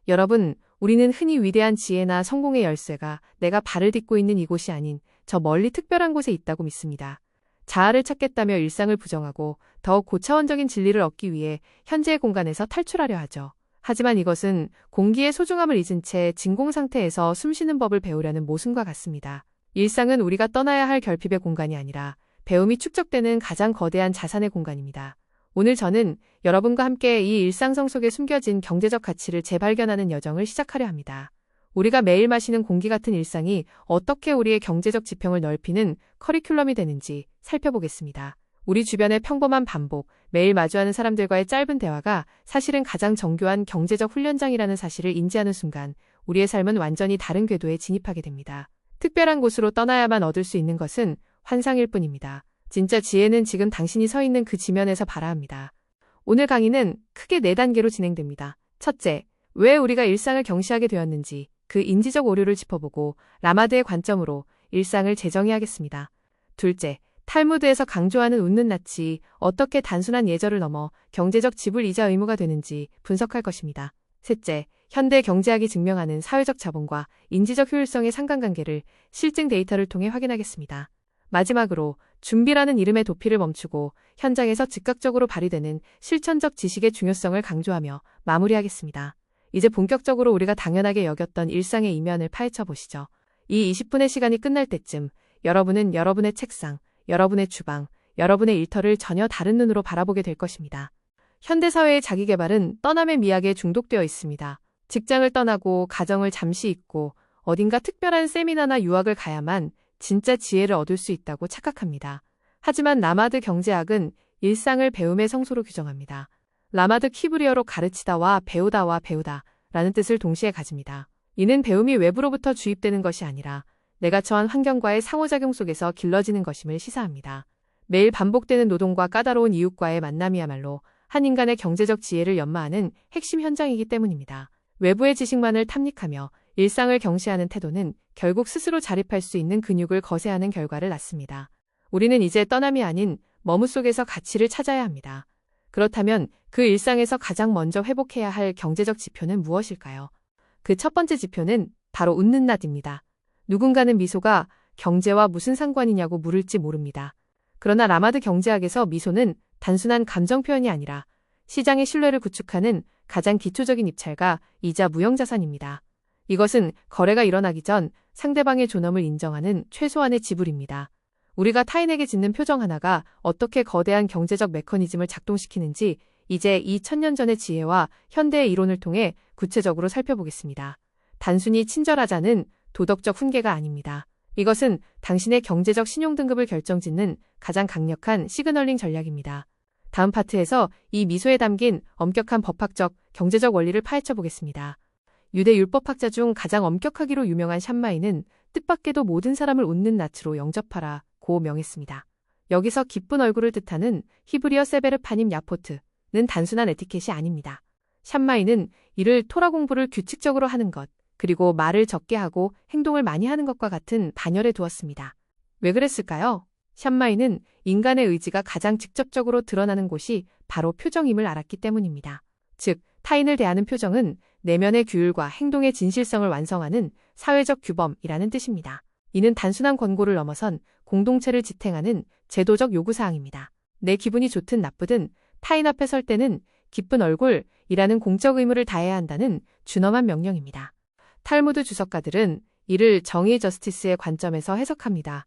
여러분, 우리는 흔히 위대한 지혜나 성공의 열쇠가 내가 발을 딛고 있는 이곳이 아닌 저 멀리 특별한 곳에 있다고 믿습니다. 자아를 찾겠다며 일상을 부정하고 더욱 고차원적인 진리를 얻기 위해 현재의 공간에서 탈출하려 하죠. 하지만 이것은 공기의 소중함을 잊은 채 진공 상태에서 숨쉬는 법을 배우려는 모순과 같습니다. 일상은 우리가 떠나야 할 결핍의 공간이 아니라 배움이 축적되는 가장 거대한 자산의 공간입니다. 오늘 저는 여러분과 함께 이 일상성 속에 숨겨진 경제적 가치를 재발견하는 여정을 시작하려 합니다. 우리가 매일 마시는 공기 같은 일상이 어떻게 우리의 경제적 지평을 넓히는 커리큘럼이 되는지 살펴보겠습니다. 우리 주변의 평범한 반복, 매일 마주하는 사람들과의 짧은 대화가 사실은 가장 정교한 경제적 훈련장이라는 사실을 인지하는 순간 우리의 삶은 완전히 다른 궤도에 진입하게 됩니다. 특별한 곳으로 떠나야만 얻을 수 있는 것은 환상일 뿐입니다. 진짜 지혜는 지금 당신이 서 있는 그 지면에서 발아합니다. 오늘 강의는 크게 4단계로 진행됩니다. 첫째, 왜 우리가 일상을 경시하게 되었는지 그 인지적 오류를 짚어보고 라마드의 관점으로 일상을 재정의하겠습니다. 둘째, 탈무드에서 강조하는 웃는 낯이 어떻게 단순한 예절을 넘어 경제적 지불이자 의무가 되는지 분석할 것입니다. 셋째, 현대 경제학이 증명하는 사회적 자본과 인지적 효율성의 상관관계를 실증 데이터를 통해 확인하겠습니다. 마지막으로 준비라는 이름의 도피를 멈추고 현장에서 즉각적으로 발휘되는 실천적 지식의 중요성을 강조하며 마무리하겠습니다. 이제 본격적으로 우리가 당연하게 여겼던 일상의 이면을 파헤쳐 보시죠. 이 20분의 시간이 끝날 때쯤 여러분은 여러분의 책상, 여러분의 주방, 여러분의 일터를 전혀 다른 눈으로 바라보게 될 것입니다. 현대사회의 자기계발은 떠남의 미학에 중독되어 있습니다. 직장을 떠나고 가정을 잠시 잊고 어딘가 특별한 세미나나 유학을 가야만 진짜 지혜를 얻을 수 있다고 착각합니다. 하지만 라마드 경제학은 일상을 배움의 성소로 규정합니다. 라마드 키브리어로 가르치다와 배우다 라는 뜻을 동시에 가집니다. 이는 배움이 외부로부터 주입되는 것이 아니라 내가 처한 환경과의 상호작용 속에서 길러지는 것임을 시사합니다. 매일 반복되는 노동과 까다로운 이웃과의 만남이야말로 한 인간의 경제적 지혜를 연마하는 핵심 현장이기 때문입니다. 외부의 지식만을 탐닉하며 일상을 경시하는 태도는 결국 스스로 자립할 수 있는 근육을 거세하는 결과를 낳습니다. 우리는 이제 떠남이 아닌 머무 속에서 가치를 찾아야 합니다. 그렇다면 그 일상에서 가장 먼저 회복해야 할 경제적 지표는 무엇일까요? 그 첫 번째 지표는 바로 웃는 낯입니다. 누군가는 미소가 경제와 무슨 상관이냐고 물을지 모릅니다. 그러나 라마드 경제학에서 미소는 단순한 감정 표현이 아니라 시장의 신뢰를 구축하는 가장 기초적인 입찰과 이자 무형자산입니다. 이것은 거래가 일어나기 전 상대방의 존엄을 인정하는 최소한의 지불입니다. 우리가 타인에게 짓는 표정 하나가 어떻게 거대한 경제적 메커니즘을 작동시키는지 이제 2000년 전의 지혜와 현대의 이론을 통해 구체적으로 살펴보겠습니다. 단순히 친절하자는 도덕적 훈계가 아닙니다. 이것은 당신의 경제적 신용등급을 결정짓는 가장 강력한 시그널링 전략입니다. 다음 파트에서 이 미소에 담긴 엄격한 법학적, 경제적 원리를 파헤쳐 보겠습니다. 유대 율법학자 중 가장 엄격하기로 유명한 샴마이는 뜻밖에도 모든 사람을 웃는 낯으로 영접하라고 명했습니다. 여기서 기쁜 얼굴을 뜻하는 히브리어 세베르파님 야포트는 단순한 에티켓이 아닙니다. 샴마이는 이를 토라 공부를 규칙적으로 하는 것, 그리고 말을 적게 하고 행동을 많이 하는 것과 같은 반열에 두었습니다. 왜 그랬을까요? 샴마이는 인간의 의지가 가장 직접적으로 드러나는 곳이 바로 표정임을 알았기 때문입니다. 즉, 타인을 대하는 표정은 내면의 규율과 행동의 진실성을 완성하는 사회적 규범이라는 뜻입니다. 이는 단순한 권고를 넘어선 공동체를 지탱하는 제도적 요구사항입니다. 내 기분이 좋든 나쁘든 타인 앞에 설 때는 기쁜 얼굴이라는 공적 의무를 다해야 한다는 준엄한 명령입니다. 탈무드 주석가들은 이를 정의 저스티스의 관점에서 해석합니다.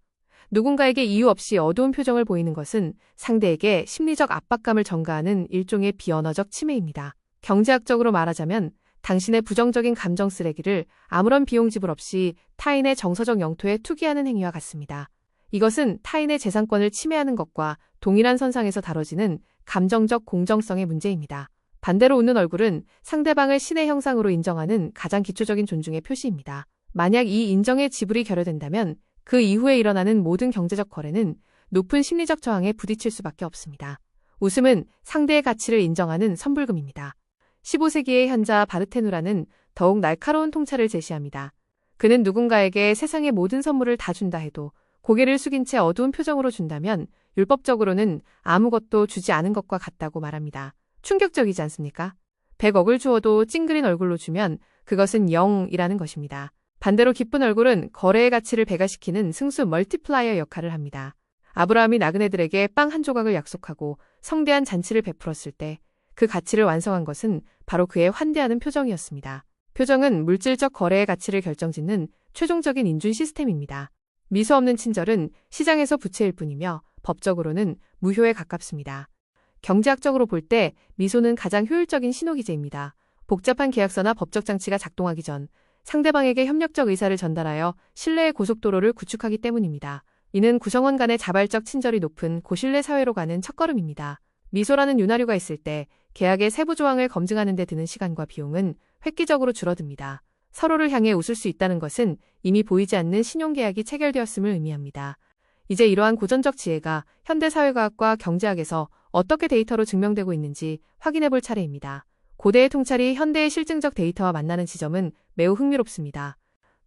누군가에게 이유 없이 어두운 표정을 보이는 것은 상대에게 심리적 압박감을 전가하는 일종의 비언어적 침해입니다. 경제학적으로 말하자면 당신의 부정적인 감정 쓰레기를 아무런 비용 지불 없이 타인의 정서적 영토에 투기하는 행위와 같습니다. 이것은 타인의 재산권을 침해하는 것과 동일한 선상에서 다뤄지는 감정적 공정성의 문제입니다. 반대로 웃는 얼굴은 상대방을 신의 형상으로 인정하는 가장 기초적인 존중의 표시입니다. 만약 이 인정의 지불이 결여된다면 그 이후에 일어나는 모든 경제적 거래는 높은 심리적 저항에 부딪힐 수밖에 없습니다. 웃음은 상대의 가치를 인정하는 선불금입니다. 15세기의 현자 바르테누라는 더욱 날카로운 통찰을 제시합니다. 그는 누군가에게 세상의 모든 선물을 다 준다 해도 고개를 숙인 채 어두운 표정으로 준다면 율법적으로는 아무것도 주지 않은 것과 같다고 말합니다. 충격적이지 않습니까? 100억을 주어도 찡그린 얼굴로 주면 그것은 0이라는 것입니다. 반대로 기쁜 얼굴은 거래의 가치를 배가시키는 승수 멀티플라이어 역할을 합니다. 아브라함이 나그네들에게 빵 한 조각을 약속하고 성대한 잔치를 베풀었을 때 그 가치를 완성한 것은 바로 그의 환대하는 표정이었습니다. 표정은 물질적 거래의 가치를 결정짓는 최종적인 인준 시스템입니다. 미소 없는 친절은 시장에서 부채일 뿐이며 법적으로는 무효에 가깝습니다. 경제학적으로 볼 때 미소는 가장 효율적인 신호기제입니다. 복잡한 계약서나 법적 장치가 작동하기 전 상대방에게 협력적 의사를 전달하여 신뢰의 고속도로를 구축하기 때문입니다. 이는 구성원 간의 자발적 친절이 높은 고신뢰 사회로 가는 첫걸음입니다. 미소라는 윤활유가 있을 때 계약의 세부 조항을 검증하는 데 드는 시간과 비용은 획기적으로 줄어듭니다. 서로를 향해 웃을 수 있다는 것은 이미 보이지 않는 신용계약이 체결되었음을 의미합니다. 이제 이러한 고전적 지혜가 현대사회과학과 경제학에서 어떻게 데이터로 증명되고 있는지 확인해 볼 차례입니다. 고대의 통찰이 현대의 실증적 데이터와 만나는 지점은 매우 흥미롭습니다.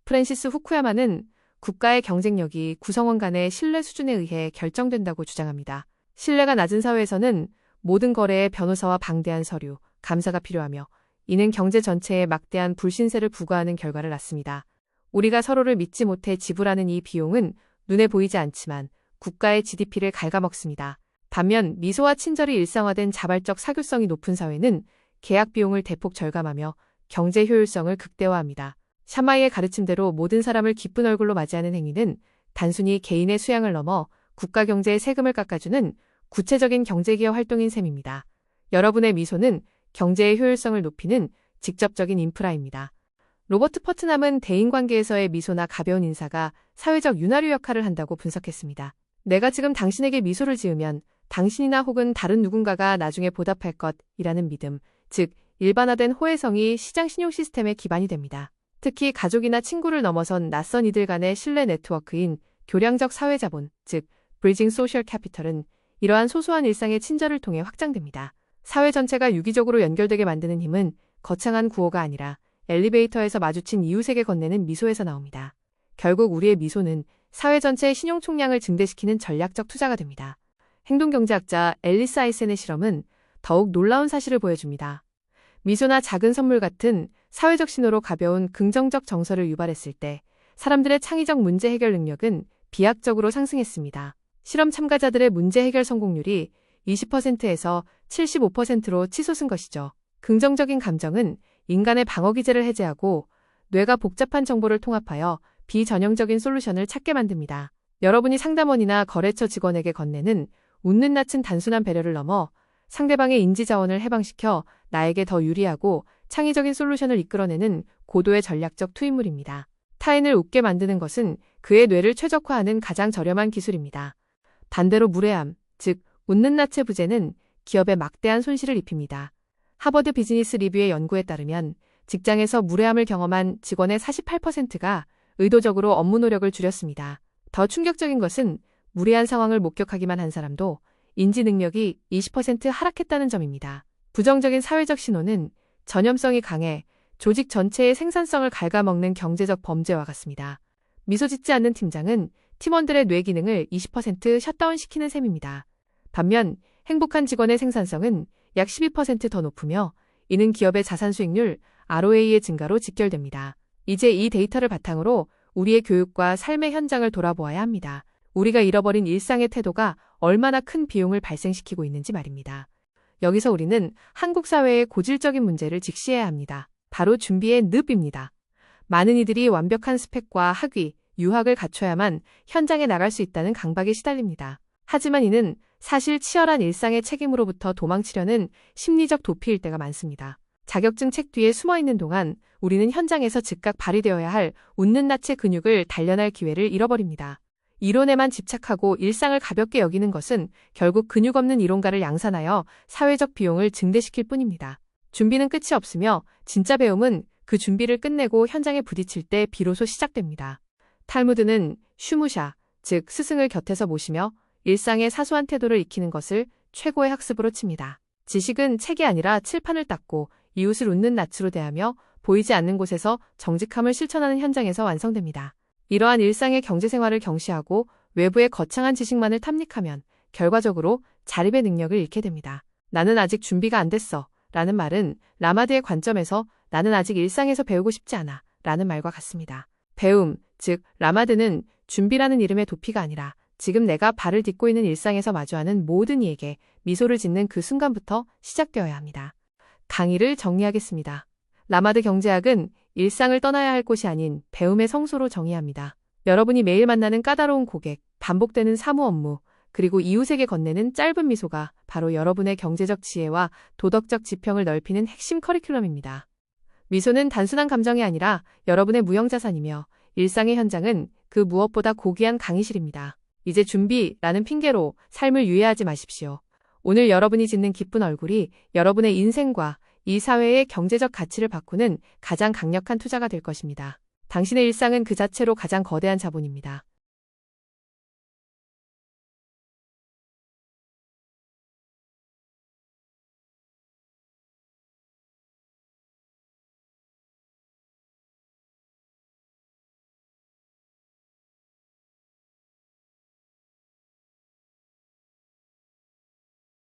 프랜시스 후쿠야마는 국가의 경쟁력이 구성원 간의 신뢰 수준에 의해 결정된다고 주장합니다. 신뢰가 낮은 사회에서는 모든 거래에 변호사와 방대한 서류, 감사가 필요하며 이는 경제 전체에 막대한 불신세를 부과하는 결과를 낳습니다. 우리가 서로를 믿지 못해 지불하는 이 비용은 눈에 보이지 않지만 국가의 GDP를 갉아먹습니다. 반면 미소와 친절이 일상화된 자발적 사교성이 높은 사회는 계약 비용을 대폭 절감하며 경제 효율성을 극대화합니다. 샤마이의 가르침대로 모든 사람을 기쁜 얼굴로 맞이하는 행위는 단순히 개인의 수양을 넘어 국가 경제에 세금을 깎아주는 구체적인 경제기여 활동인 셈입니다. 여러분의 미소는 경제의 효율성을 높이는 직접적인 인프라입니다. 로버트 퍼트남은 대인관계에서의 미소나 가벼운 인사가 사회적 윤활유 역할을 한다고 분석했습니다. 내가 지금 당신에게 미소를 지으면 당신이나 혹은 다른 누군가가 나중에 보답할 것이라는 믿음, 즉 일반화된 호혜성이 시장 신용 시스템의 기반이 됩니다. 특히 가족이나 친구를 넘어선 낯선 이들 간의 신뢰 네트워크인 교량적 사회자본, 즉 브리징 소셜 캐피털은 이러한 소소한 일상의 친절을 통해 확장됩니다. 사회 전체가 유기적으로 연결되게 만드는 힘은 거창한 구호가 아니라 엘리베이터에서 마주친 이웃에게 건네는 미소에서 나옵니다. 결국 우리의 미소는 사회 전체의 신용 총량을 증대시키는 전략적 투자가 됩니다. 행동경제학자 앨리스 아이센의 실험은 더욱 놀라운 사실을 보여줍니다. 미소나 작은 선물 같은 사회적 신호로 가벼운 긍정적 정서를 유발했을 때 사람들의 창의적 문제 해결 능력은 비약적으로 상승했습니다. 실험 참가자들의 문제 해결 성공률이 20%에서 75%로 치솟은 것이죠. 긍정적인 감정은 인간의 방어 기제를 해제하고 뇌가 복잡한 정보를 통합하여 비전형적인 솔루션을 찾게 만듭니다. 여러분이 상담원이나 거래처 직원에게 건네는 웃는 낯은 단순한 배려를 넘어 상대방의 인지 자원을 해방시켜 나에게 더 유리하고 창의적인 솔루션을 이끌어내는 고도의 전략적 투입물입니다. 타인을 웃게 만드는 것은 그의 뇌를 최적화하는 가장 저렴한 기술입니다. 반대로 무례함, 즉 웃는 낯의 부재는 기업에 막대한 손실을 입힙니다. 하버드 비즈니스 리뷰의 연구에 따르면 직장에서 무례함을 경험한 직원의 48%가 의도적으로 업무 노력을 줄였습니다. 더 충격적인 것은 무례한 상황을 목격하기만 한 사람도 인지 능력이 20% 하락했다는 점입니다. 부정적인 사회적 신호는 전염성이 강해 조직 전체의 생산성을 갉아먹는 경제적 범죄와 같습니다. 미소 짓지 않는 팀장은 팀원들의 뇌 기능을 20% 셧다운시키는 셈입니다. 반면 행복한 직원의 생산성은 약 12% 더 높으며 이는 기업의 자산 수익률 ROA의 증가로 직결됩니다. 이제 이 데이터를 바탕으로 우리의 교육과 삶의 현장을 돌아보아야 합니다. 우리가 잃어버린 일상의 태도가 얼마나 큰 비용을 발생시키고 있는지 말입니다. 여기서 우리는 한국 사회의 고질적인 문제를 직시해야 합니다. 바로 준비의 늪입니다. 많은 이들이 완벽한 스펙과 학위, 유학을 갖춰야만 현장에 나갈 수 있다는 강박에 시달립니다. 하지만 이는 사실 치열한 일상의 책임으로부터 도망치려는 심리적 도피일 때가 많습니다. 자격증 책 뒤에 숨어있는 동안 우리는 현장에서 즉각 발휘되어야 할 웃는 낯의 근육을 단련할 기회를 잃어버립니다. 이론에만 집착하고 일상을 가볍게 여기는 것은 결국 근육 없는 이론가를 양산하여 사회적 비용을 증대시킬 뿐입니다. 준비는 끝이 없으며 진짜 배움은 그 준비를 끝내고 현장에 부딪힐 때 비로소 시작됩니다. 탈무드는 슈무샤, 즉 스승을 곁에서 모시며 일상의 사소한 태도를 익히는 것을 최고의 학습으로 칩니다. 지식은 책이 아니라 칠판을 닦고 이웃을 웃는 낯으로 대하며 보이지 않는 곳에서 정직함을 실천하는 현장에서 완성됩니다. 이러한 일상의 경제생활을 경시하고 외부의 거창한 지식만을 탐닉하면 결과적으로 자립의 능력을 잃게 됩니다. 나는 아직 준비가 안 됐어. 라는 말은 라마드의 관점에서 나는 아직 일상에서 배우고 싶지 않아 라는 말과 같습니다. 배움, 즉 라마드는 준비라는 이름의 도피가 아니라 지금 내가 발을 딛고 있는 일상에서 마주하는 모든 이에게 미소를 짓는 그 순간부터 시작되어야 합니다. 강의를 정리하겠습니다. 라마드 경제학은 일상을 떠나야 할 곳이 아닌 배움의 성소로 정의합니다. 여러분이 매일 만나는 까다로운 고객, 반복되는 사무 업무, 그리고 이웃에게 건네는 짧은 미소가 바로 여러분의 경제적 지혜와 도덕적 지평을 넓히는 핵심 커리큘럼입니다. 미소는 단순한 감정이 아니라 여러분의 무형자산이며 일상의 현장은 그 무엇보다 고귀한 강의실입니다. 이제 준비라는 핑계로 삶을 유예하지 마십시오. 오늘 여러분이 짓는 기쁜 얼굴이 여러분의 인생과 이 사회의 경제적 가치를 바꾸는 가장 강력한 투자가 될 것입니다. 당신의 일상은 그 자체로 가장 거대한 자본입니다.